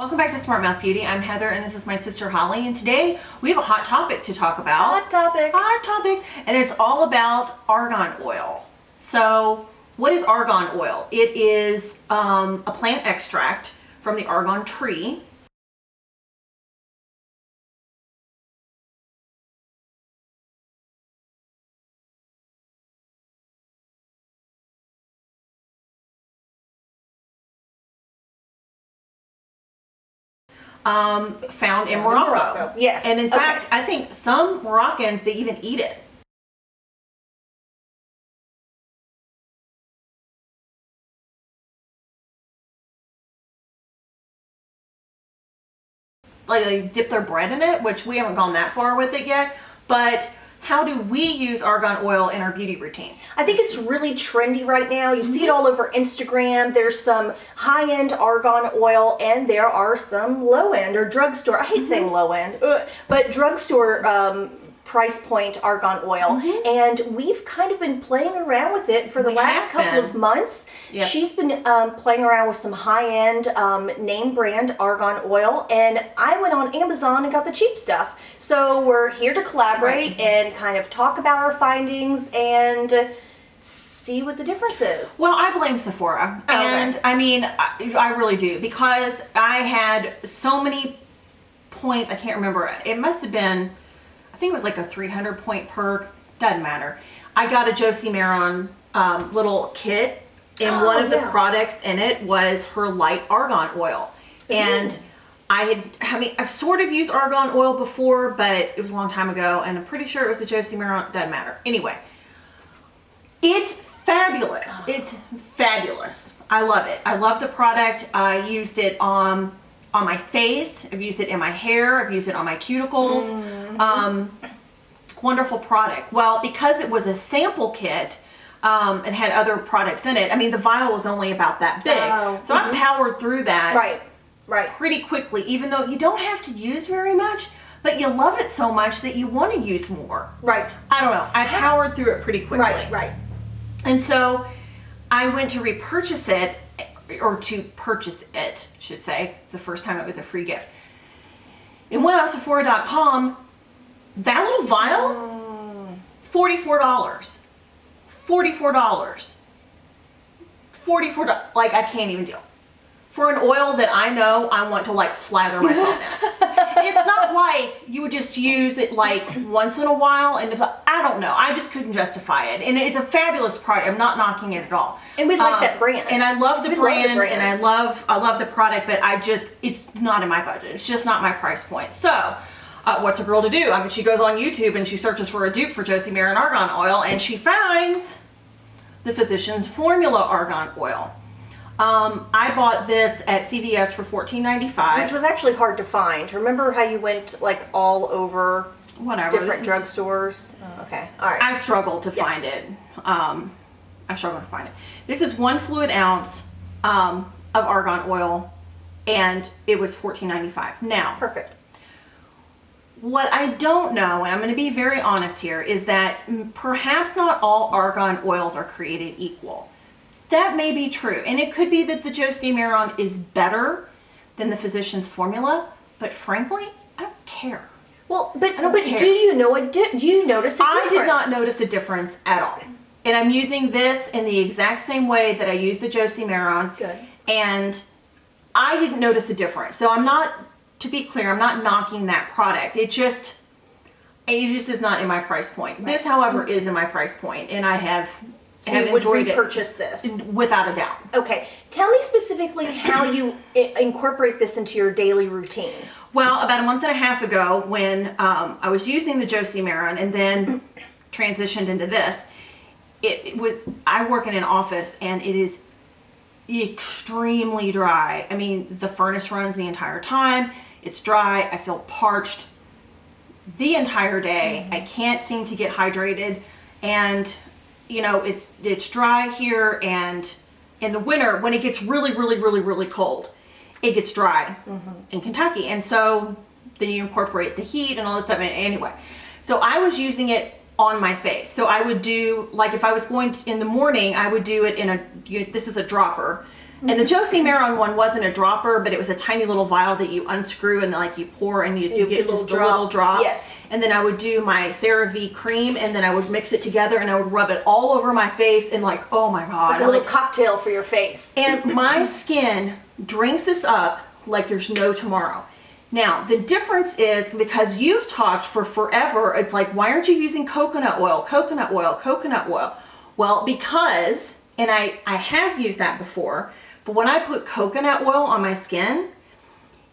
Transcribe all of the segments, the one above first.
Welcome back to Smart Mouth Beauty. I'm Heather and this is my sister Holly, and today we have a hot topic to talk about. Hot topic. And it's all about argan oil. So what is argan oil? It is a plant extract from the argan tree. Found in Morocco. Yes. And in fact, I think some Moroccans, they even eat it. Like they dip their bread in it, which we haven't gone that far with it yet. But how do we use argan oil in our beauty routine? I think it's really trendy right now. You see it all over Instagram. There's some high-end argan oil and there are some low-end or drugstore. I hate saying low-end, but drugstore price point argan oil. And we've kind of been playing around with it for the last couple of months. Yep. She's been playing around with some high-end name brand argan oil, and I went on Amazon and got the cheap stuff. So we're here to collaborate and kind of talk about our findings and see what the difference is. Well, I blame Sephora. And I mean, I really do, because I had so many points. I can't remember. It must have been, I think it was like a 300 point perk. Doesn't matter. I got a Josie Maran little kit, and one of the products in it was her light argan oil. And I've sort of used argan oil before, but it was a long time ago, and I'm pretty sure it was the Josie Maran. Doesn't matter. Anyway, it's fabulous. It's fabulous. I love it. I love the product. I used it on my face. I've used it in my hair. I've used it on my cuticles. Wonderful product. Well, because it was a sample kit and had other products in it, I mean, the vial was only about that big. So I powered through that pretty quickly, even though you don't have to use very much, but you love it so much that you want to use more. I don't know. I powered through it pretty quickly. And so I went to repurchase it, or to purchase it, I should say. It's the first time it was a free gift. And went on Sephora.com. That little vial, $44. $44. $44. Like, I can't even deal. For an oil that I know I want to like slather myself in. It's not like you would just use it like once in a while, and I don't know. I just couldn't justify it. And it's a fabulous product. I'm not knocking it at all. And we like that brand. And I love the brand, and I love the product, but it's not in my budget. It's just not my price point. So what's a girl to do? I mean, she goes on YouTube and she searches for a dupe for Josie Maran argan oil, and she finds the Physicians Formula argan oil. I bought this at CVS for $14.95. Which was actually hard to find. Remember how you went like all over different drugstores? Okay, all right. I struggled to find it. This is 1 fluid ounce of argan oil, and it was $14.95. Now, perfect. What I don't know, and I'm going to be very honest here, is that perhaps not all argan oils are created equal. That may be true, and it could be that the Josie Maran is better than the Physicians Formula, but frankly, I don't care. Well, but do you know do you notice a difference? I did not notice a difference at all. And I'm using this in the exact same way that I use the Josie Maran. Good. And I didn't notice a difference. So I'm not, to be clear, I'm not knocking that product. It just is not in my price point. This, however, is in my price point, and I have you would repurchase this? Without a doubt. Okay. Tell me specifically how you incorporate this into your daily routine. Well, about a month and a half ago, when I was using the Josie Maran and then transitioned into this, I work in an office and it is extremely dry. I mean, the furnace runs the entire time. It's dry. I feel parched the entire day. I can't seem to get hydrated, and you know, it's dry here, and in the winter when it gets really cold, it gets dry in Kentucky. And so then you incorporate the heat and all this stuff. Anyway, so I was using it on my face. So I would do, like if I was going in the morning, I would do it in this is a dropper. And the Josie Maran one wasn't a dropper, but it was a tiny little vial that you unscrew and like you pour and you get just a little drop. Yes. And then I would do my CeraVe cream and then I would mix it together and I would rub it all over my face and like, oh my God. Like a little cocktail for your face. And my skin drinks this up like there's no tomorrow. Now, the difference is because you've talked for forever, it's like, why aren't you using coconut oil, coconut oil, coconut oil? Well, because, and I have used that before, but when I put coconut oil on my skin,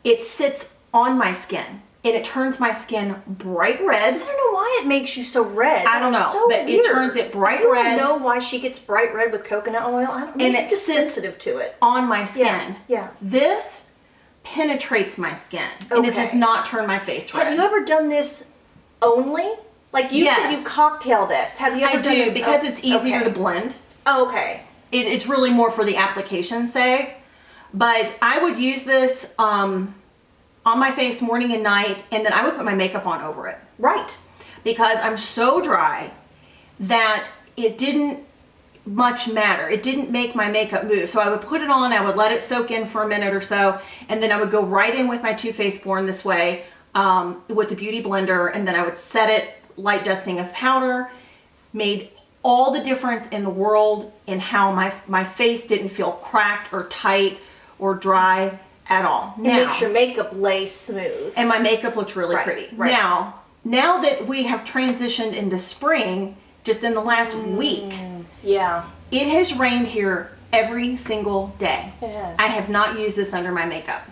it sits on my skin and it turns my skin bright red. I don't know why it makes you so red. I don't know, but weird. it turns it bright red. I don't know why she gets bright red with coconut oil. I don't know. And it just sits sensitive to it. on my skin. Yeah. This penetrates my skin and it does not turn my face red. Have you ever done this only? Like you said you cocktail this. Have you ever done this? Because it's easier to blend. Oh, okay. It's really more for the application's sake. But I would use this on my face morning and night, and then I would put my makeup on over it. Right. Because I'm so dry that it didn't much matter. It didn't make my makeup move. So I would put it on, I would let it soak in for a minute or so, and then I would go right in with my Too Faced Born This Way with the Beauty Blender, and then I would set it, light dusting of powder, made all the difference in the world in how my face didn't feel cracked or tight or dry at all. It makes your makeup lay smooth. And my makeup looked really pretty. Right. Now that we have transitioned into spring, just in the last week, it has rained here every single day. Yeah. I have not used this under my makeup.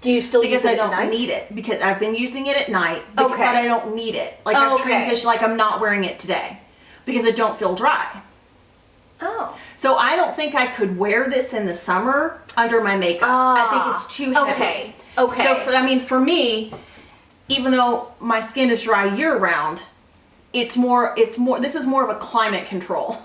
Do you still use it at night? Because I don't need it. Because I've been using it at night, but I don't need it. Like I've transitioned, like I'm not wearing it today because I don't feel dry. Oh. So I don't think I could wear this in the summer under my makeup. I think it's too heavy. Okay. So for me, even though my skin is dry year round, this is more of a climate control.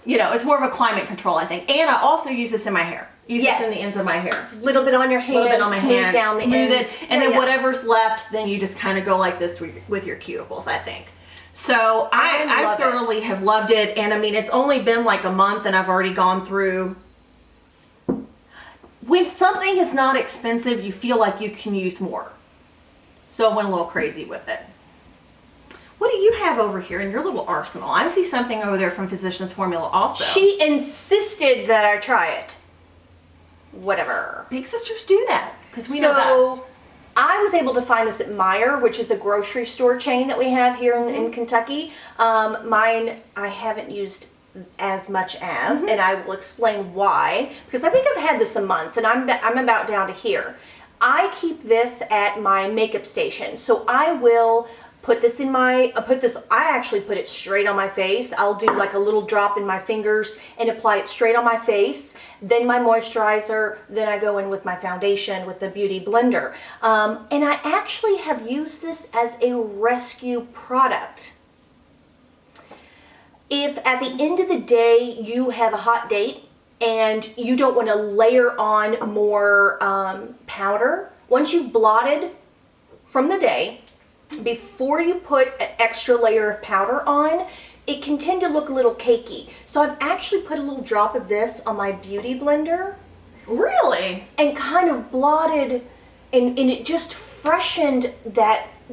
You know, it's more of a climate control, I think. And I also use this in my hair. Use this in the ends of my hair. A little bit on your hands, little bit on my hands, down the smooth ends. it, and then whatever's left, then you just kind of go like this with your cuticles, I think. So I thoroughly have loved it, and I mean, it's only been like a month, and I've already gone through. When something is not expensive, you feel like you can use more. So I went a little crazy with it. What do you have over here in your little arsenal? I see something over there from Physicians Formula also. She insisted that I try it. Whatever. Big sisters do that because we know best. I was able to find this at Meijer, which is a grocery store chain that we have here in Kentucky. Mine I haven't used as much as, and I will explain why. Because I think I've had this a month, and I'm about down to here. I keep this at my makeup station, so I will put this in I actually put it straight on my face. I'll do like a little drop in my fingers and apply it straight on my face. Then my moisturizer, then I go in with my foundation with the Beauty Blender. And I actually have used this as a rescue product. If at the end of the day you have a hot date and you don't want to layer on more powder, once you've blotted from the day, before you put an extra layer of powder on, it can tend to look a little cakey. So I've actually put a little drop of this on my Beauty Blender. Really? And kind of blotted, and it just freshened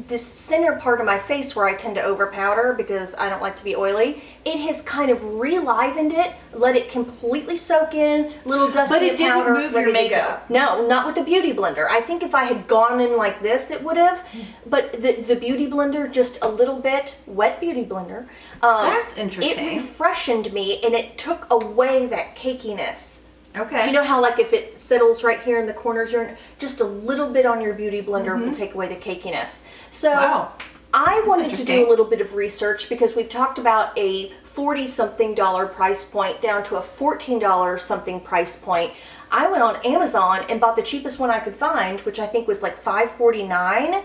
this center part of my face where I tend to over powder because I don't like to be oily. It has kind of relivened it, let it completely soak in, little dusty powder. But it didn't move your makeup. No, not with the Beauty Blender. I think if I had gone in like this, it would have. But the Beauty Blender, just a little bit, wet Beauty Blender. That's interesting. It refreshened me and it took away that cakiness. Okay. Do you know how like if it settles right here in the corners, just a little bit on your Beauty Blender will take away the cakiness. So I wanted to do a little bit of research because we've talked about a $40-something price point down to a $14 something price point. I went on Amazon and bought the cheapest one I could find, which I think was like $5.49,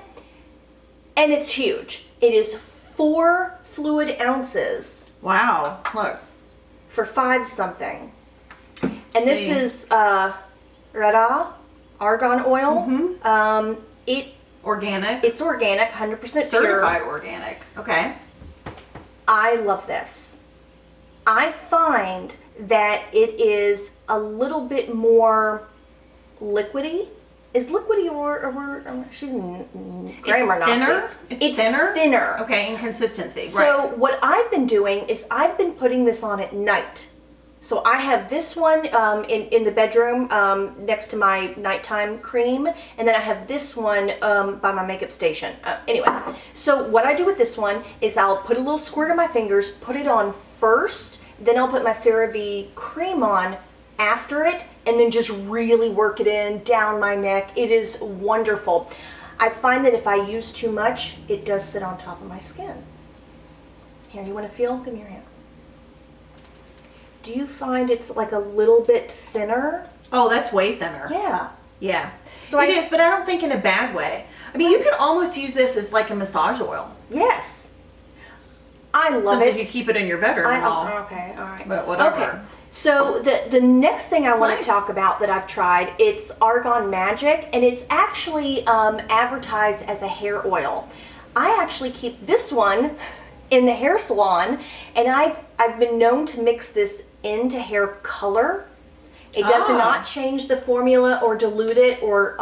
and it's huge. It is 4 fluid ounces. Wow. Look. For $5-something. And this is Radha Argan Oil. Organic. It's organic, 100% pure. Certified organic. Okay. I love this. I find that it is a little bit more liquidy. Is liquidy a word? She's grammar Nazi. Thinner? It's thinner? Thinner. Okay, in consistency. So right. what I've been doing is I've been putting this on at night. So I have this one in the bedroom next to my nighttime cream, and then I have this one by my makeup station. Anyway, so what I do with this one is I'll put a little squirt on my fingers, put it on first, then I'll put my CeraVe cream on after it, and then just really work it in down my neck. It is wonderful. I find that if I use too much, it does sit on top of my skin. Here, you want to feel? Give me your hand. Do you find it's like a little bit thinner? Oh, that's way thinner. Yeah. Yeah. So it is, but I don't think in a bad way. I mean, you could almost use this as like a massage oil. Yes. I love Since it. if you keep it in your bedroom and all. Okay, all right. But whatever. Okay. So the next thing I want nice. to talk about that I've tried, it's Argan Magic, and it's actually advertised as a hair oil. I actually keep this one in the hair salon, and I've been known to mix this into hair color. It does not change the formula or dilute it or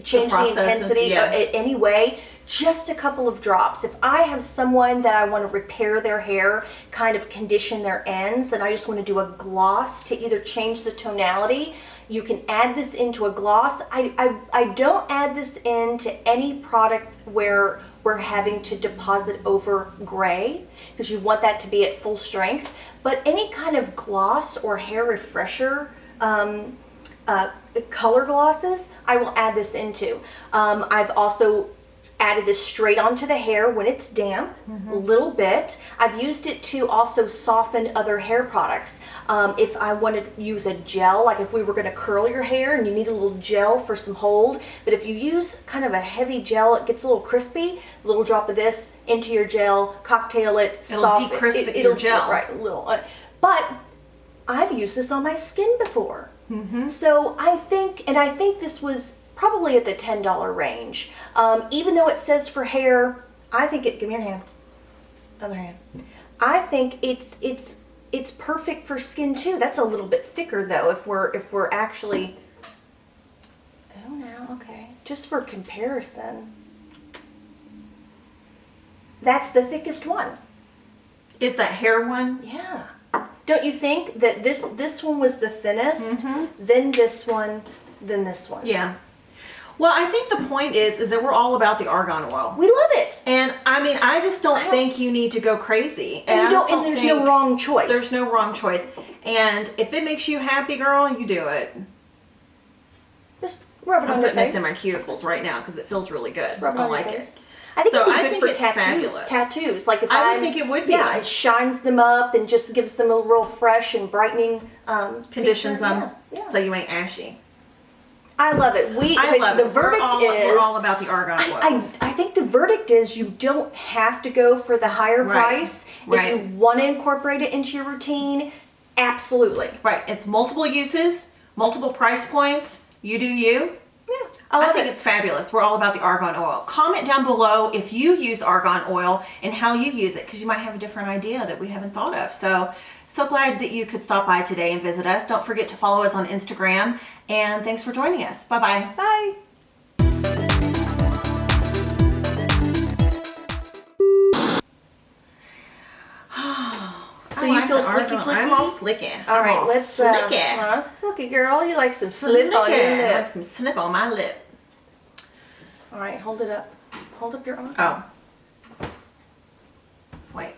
change the intensity in any way. Just a couple of drops. If I have someone that I want to repair their hair, kind of condition their ends, and I just want to do a gloss to either change the tonality, you can add this into a gloss. I don't add this into any product where we're having to deposit over gray, because you want that to be at full strength. But any kind of gloss or hair refresher, color glosses, I will add this into. I've also added this straight onto the hair when it's damp, a little bit. I've used it to also soften other hair products. If I want to use a gel, like if we were going to curl your hair and you need a little gel for some hold, but if you use kind of a heavy gel, it gets a little crispy. A little drop of this into your gel, cocktail it, it'll decrisp your gel. Right, a little. But I've used this on my skin before. So I think this was probably at the $10 range. Even though it says for hair, I think it, give me your hand, other hand. I think it's perfect for skin too. That's a little bit thicker though, if we're actually, oh no, okay. Just for comparison. That's the thickest one. Is that hair one? Yeah. Don't you think that this one was the thinnest, then this one, then this one? Yeah. Well, I think the point is that we're all about the argan oil. We love it. And I mean, I just don't think you need to go crazy. And there's no wrong choice. There's no wrong choice. And if it makes you happy, girl, you do it. Just rub it on your face. I'm putting this in my cuticles right now because it feels really good. Rub it I on your like face. it. I think So it would I be think good it's for fabulous. tattoos. Like if I would think it would be. Yeah, it shines them up and just gives them a real fresh and brightening Conditions feature. them so you ain't ashy. I love it. I love the it. verdict We're all about the argan oil. I think the verdict is you don't have to go for the higher price. Right. If you want to incorporate it into your routine, absolutely. Right. It's multiple uses, multiple price points. You do you. Yeah. I think it's fabulous. We're all about the argan oil. Comment down below if you use argan oil and how you use it, because you might have a different idea that we haven't thought of. So glad that you could stop by today and visit us. Don't forget to follow us on Instagram, and thanks for joining us. Bye-bye. Bye. So you feel slicky? I'm all slicky. All right, let's slicky. Slicky girl, you like some slip on your I lip. like some snip on my lip. All right, hold it up. Hold up your arm. Oh. Wait.